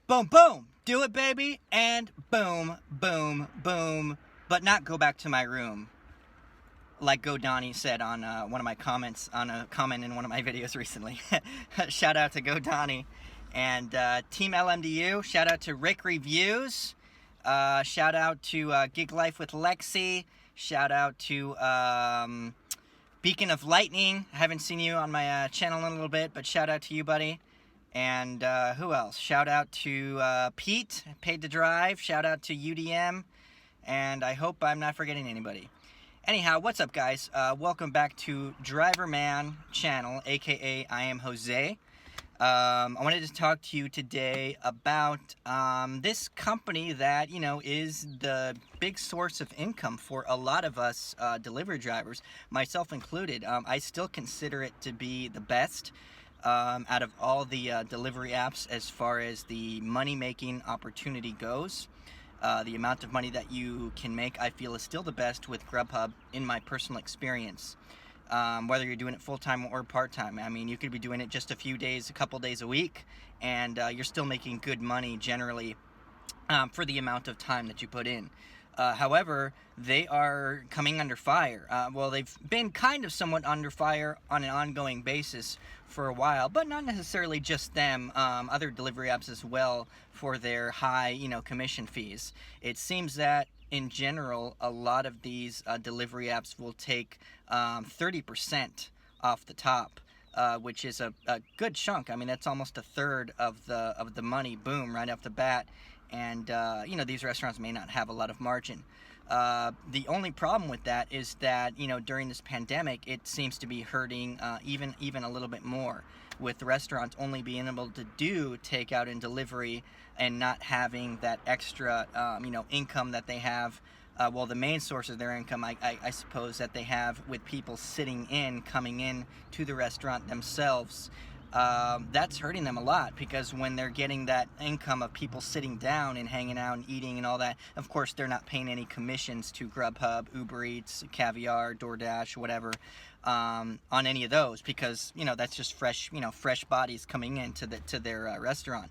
Boom, boom. Do it, baby. And boom, boom, boom. But not go back to my room. Like GoDonnie said on one of my comments, on a comment in one of my videos recently. Shout out to GoDonnie. And Team LMDU. Shout out to Rick Reviews. Shout out to Gig Life with Lexi. Shout out to Beacon of Lightning. I haven't seen you on my channel in a little bit, but shout out to you, buddy. And who else? Shout out to Pete, Paid to Drive. Shout out to UDM. And I hope I'm not forgetting anybody. Anyhow, what's up, guys? Welcome back to Driver Man channel, aka I am Jose. I wanted to talk to you today about this company that, you know, is the big source of income for a lot of us delivery drivers, myself included. I still consider it to be the best out of all the delivery apps as far as the money-making opportunity goes. The amount of money that you can make, I feel, is still the best with Grubhub in my personal experience. Whether you're doing it full-time or part-time. I mean, you could be doing it just a few days, a couple days a week, and you're still making good money generally for the amount of time that you put in. However, they are coming under fire. Well, they've been kind of somewhat under fire on an ongoing basis for a while, but not necessarily just them. Other delivery apps as well for their high, commission fees. It seems that in general, a lot of these delivery apps will take 30% off the top, which is a good chunk. I mean, that's almost a third of the money, boom, right off the bat. And these restaurants may not have a lot of margin. The only problem with that is that, during this pandemic, it seems to be hurting even a little bit more, with restaurants only being able to do takeout and delivery and not having that extra, income that they have. Well, the main source of their income, I suppose, that they have with people coming in to the restaurant themselves. That's hurting them a lot, because when they're getting that income of people sitting down and hanging out and eating and all that, of course they're not paying any commissions to Grubhub, Uber Eats, Caviar, DoorDash, whatever, on any of those, because that's just fresh bodies coming in to their restaurant.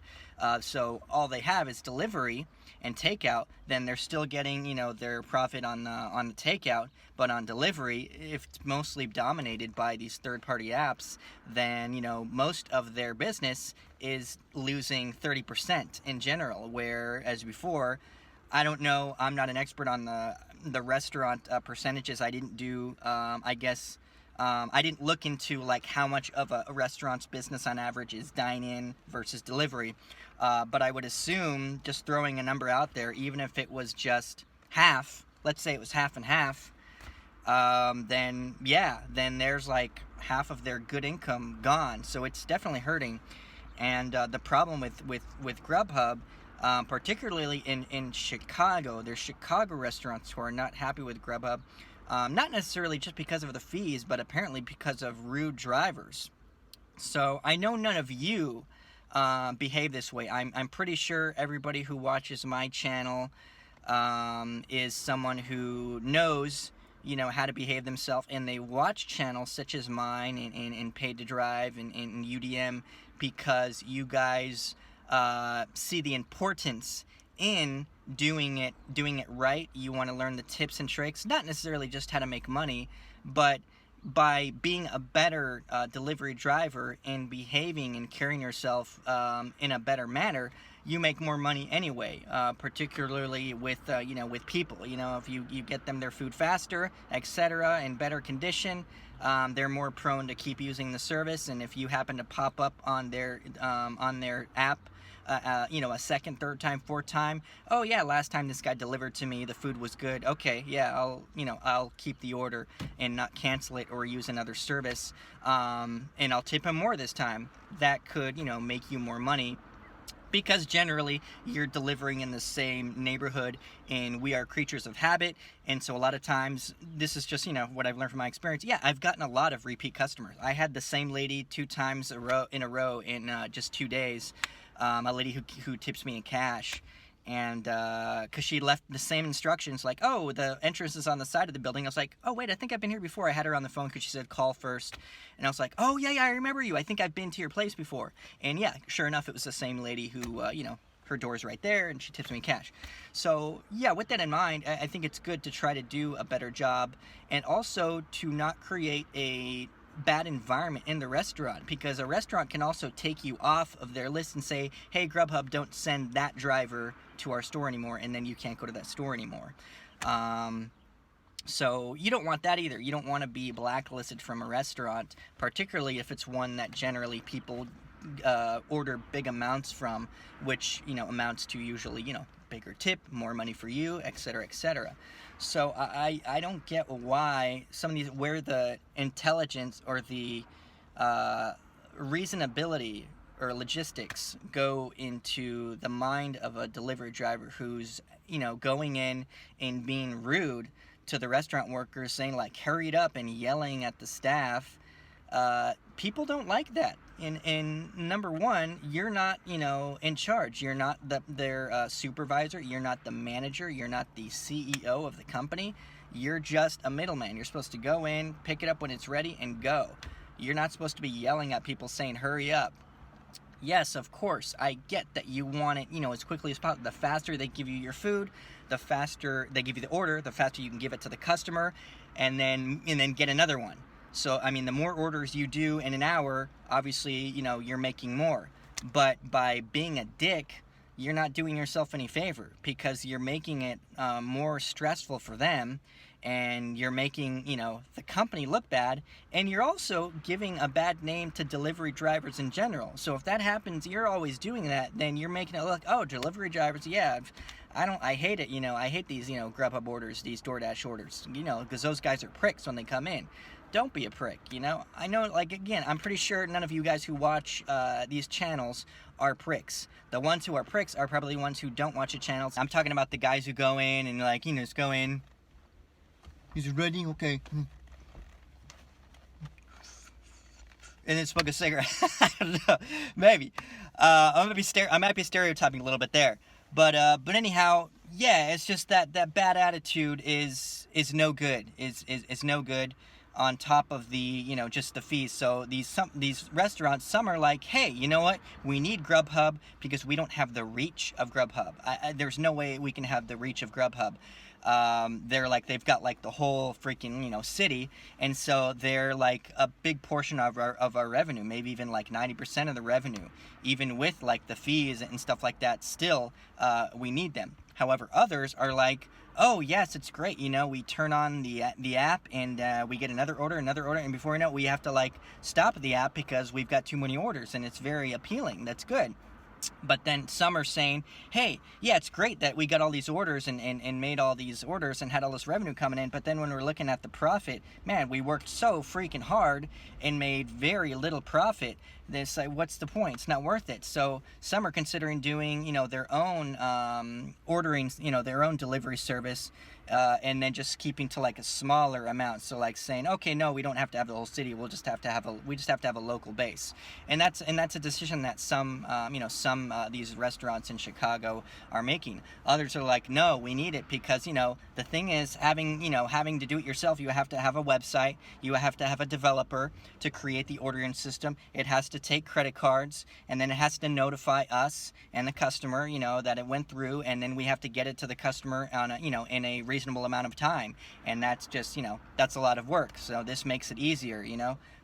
So all they have is delivery and takeout. Then they're still getting their profit on the takeout, but on delivery, if it's mostly dominated by these third-party apps, then most of their business is losing 30% in general. Whereas before, I don't know, I'm not an expert on the restaurant percentages. I didn't do I didn't look into like how much of a restaurant's business on average is dine-in versus delivery, but I would assume, just throwing a number out there, even if it was just half, let's say it was half and half, then there's like half of their good income gone. So it's definitely hurting. And the problem with Grubhub, particularly in Chicago, there's Chicago restaurants who are not happy with Grubhub. Not necessarily just because of the fees, but apparently because of rude drivers. So I know none of you behave this way. I'm pretty sure everybody who watches my channel is someone who knows how to behave themselves, and they watch channels such as mine and Paid to Drive and UDM because you guys see the importance in doing it right. You want to learn the tips and tricks, not necessarily just how to make money, but by being a better delivery driver and behaving and carrying yourself in a better manner, you make more money anyway, particularly with people. If you get them their food faster, etc., in better condition, they're more prone to keep using the service. And if you happen to pop up on their app a second, third time, fourth time, oh yeah, last time this guy delivered to me, the food was good, okay, yeah, I'll keep the order and not cancel it or use another service, and I'll tip him more this time. That could make you more money, because generally you're delivering in the same neighborhood, and we are creatures of habit. And so a lot of times, this is just what I've learned from my experience. Yeah, I've gotten a lot of repeat customers. I had the same lady 2 times in a row in just 2 days. A lady who tips me in cash, and because she left the same instructions, like, oh, the entrance is on the side of the building. I was like, oh wait, I think I've been here before. I had her on the phone because she said call first, and I was like, oh yeah, I remember you. I think I've been to your place before. And yeah, sure enough, it was the same lady who her door's right there, and she tips me cash. So yeah, with that in mind, I think it's good to try to do a better job, and also to not create a bad environment in the restaurant, because a restaurant can also take you off of their list and say, hey, Grubhub, don't send that driver to our store anymore, and then you can't go to that store anymore. So you don't want that either. You don't want to be blacklisted from a restaurant, particularly if it's one that generally people order big amounts from, which, amounts to usually, bigger tip, more money for you, etc., etc. So I don't get why some of these, where the intelligence or the reasonability or logistics go into the mind of a delivery driver who's, going in and being rude to the restaurant workers, saying like, hurry it up, and yelling at the staff. People don't like that. And number one, you're not, in charge. You're not their supervisor. You're not the manager. You're not the CEO of the company. You're just a middleman. You're supposed to go in, pick it up when it's ready, and go. You're not supposed to be yelling at people saying, hurry up. Yes, of course, I get that you want it, as quickly as possible. The faster they give you your food, the faster they give you the order, the faster you can give it to the customer, and then get another one. So, the more orders you do in an hour, obviously, you're making more. But by being a dick, you're not doing yourself any favor, because you're making it more stressful for them, and you're making, the company look bad, and you're also giving a bad name to delivery drivers in general. So if that happens, you're always doing that, then you're making it look, oh, delivery drivers, yeah, I hate it, I hate these, Grubhub orders, these DoorDash orders, because those guys are pricks when they come in. Don't be a prick, I know, again, I'm pretty sure none of you guys who watch these channels are pricks. The ones who are pricks are probably the ones who don't watch the channels. I'm talking about the guys who go in and just go in. Is it ready? Okay. And then smoke a cigarette. I don't know. Maybe. I might be stereotyping a little bit there. But anyhow, yeah, it's just that bad attitude is no good. Is no good. On top of the, just the fees. So these restaurants, some are like, hey, you know what? We need Grubhub because we don't have the reach of Grubhub. There's no way we can have the reach of Grubhub. They're like, they've got like the whole freaking, city. And so they're like a big portion of our revenue, maybe even like 90% of the revenue, even with like the fees and stuff like that. Still, we need them. However, others are like, oh yes, it's great. We turn on the app and we get another order, and before we know it, we have to like stop the app because we've got too many orders, and it's very appealing. That's good. But then some are saying, hey, yeah, it's great that we got all these orders and made all these orders and had all this revenue coming in. But then when we're looking at the profit, man, we worked so freaking hard and made very little profit. This, what's the point? It's not worth it. So some are considering doing, their own ordering, their own delivery service. And then just keeping to like a smaller amount. So like saying, okay, no, we don't have to have the whole city. We just have to have a local base. And that's a decision that some these restaurants in Chicago are making. Others are like, no, we need it because, the thing is having to do it yourself. You have to have a website. You have to have a developer to create the ordering system. It has to take credit cards, and then it has to notify us and the customer, that it went through, and then we have to get it to the customer on a, in a reasonable amount of time, and that's just, that's a lot of work. So this makes it easier,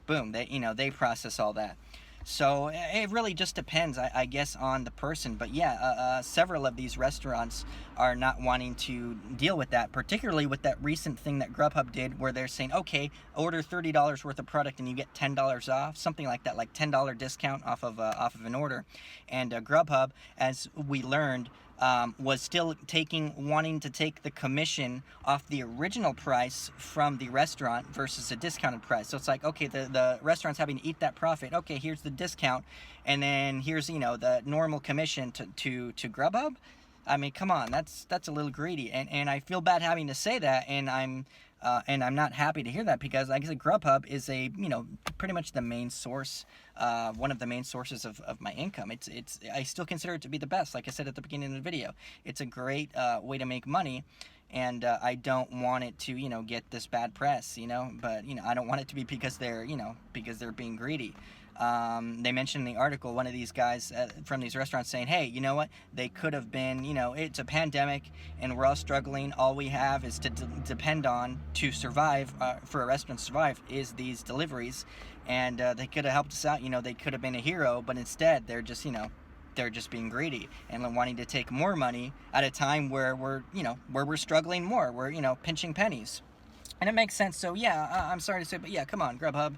boom, they process all that. So it really just depends, I guess, on the person. But yeah, several of these restaurants are not wanting to deal with that, particularly with that recent thing that Grubhub did where they're saying, okay, order $30 worth of product and you get $10 off, something like that, like $10 discount off of an order. And Grubhub, as we learned, was still wanting to take the commission off the original price from the restaurant versus a discounted price. So it's like, okay, the restaurant's having to eat that profit. Okay, here's the discount, and then here's the normal commission to Grubhub. Come on, that's a little greedy, and I feel bad having to say that, and I'm not happy to hear that, because like I said, Grubhub is pretty much the main source, one of the main sources of my income. I still consider it to be the best. Like I said at the beginning of the video, it's a great way to make money, and I don't want it to get this bad press, but I don't want it to be because they're being greedy. They mentioned in the article one of these guys from these restaurants saying, hey, you know what, they could have been, you know, it's a pandemic and we're all struggling, all we have is to depend on to survive, for a restaurant to survive, is these deliveries, and they could have helped us out, you know, they could have been a hero, but instead they're just, you know, they're just being greedy and wanting to take more money at a time where we're, you know, where we're struggling more, we're, you know, pinching pennies. And it makes sense. So yeah, I'm sorry to say, but yeah, come on, Grubhub,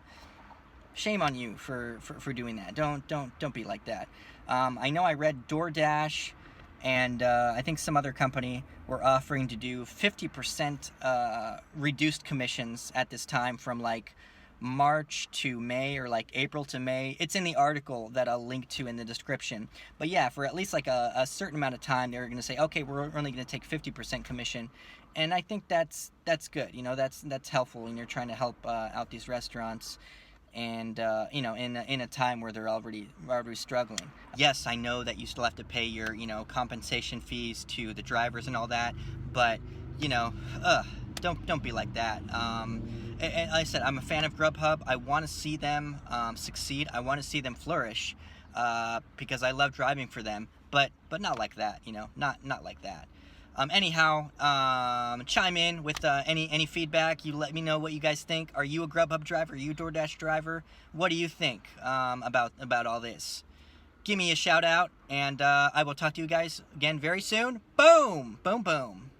shame on you for doing that. Don't be like that. I know I read DoorDash and I think some other company were offering to do 50% reduced commissions at this time from like March to May, or like April to May. It's in the article that I'll link to in the description. But yeah, for at least like a certain amount of time, they're going to say, okay, we're only going to take 50% commission. And I think that's good. You know, that's helpful when you're trying to help out these restaurants, and you know, in a time where they're already struggling. Yes, I know that you still have to pay your, you know, compensation fees to the drivers and all that, but you know, don't be like that. And like I said, I'm a fan of Grubhub. I want to see them succeed. I want to see them flourish, because I love driving for them. But not like that, you know, not like that. Anyhow, chime in with any feedback. You let me know what you guys think. Are you a Grubhub driver? Are you a DoorDash driver? What do you think about all this? Give me a shout out, and I will talk to you guys again very soon. Boom, boom, boom.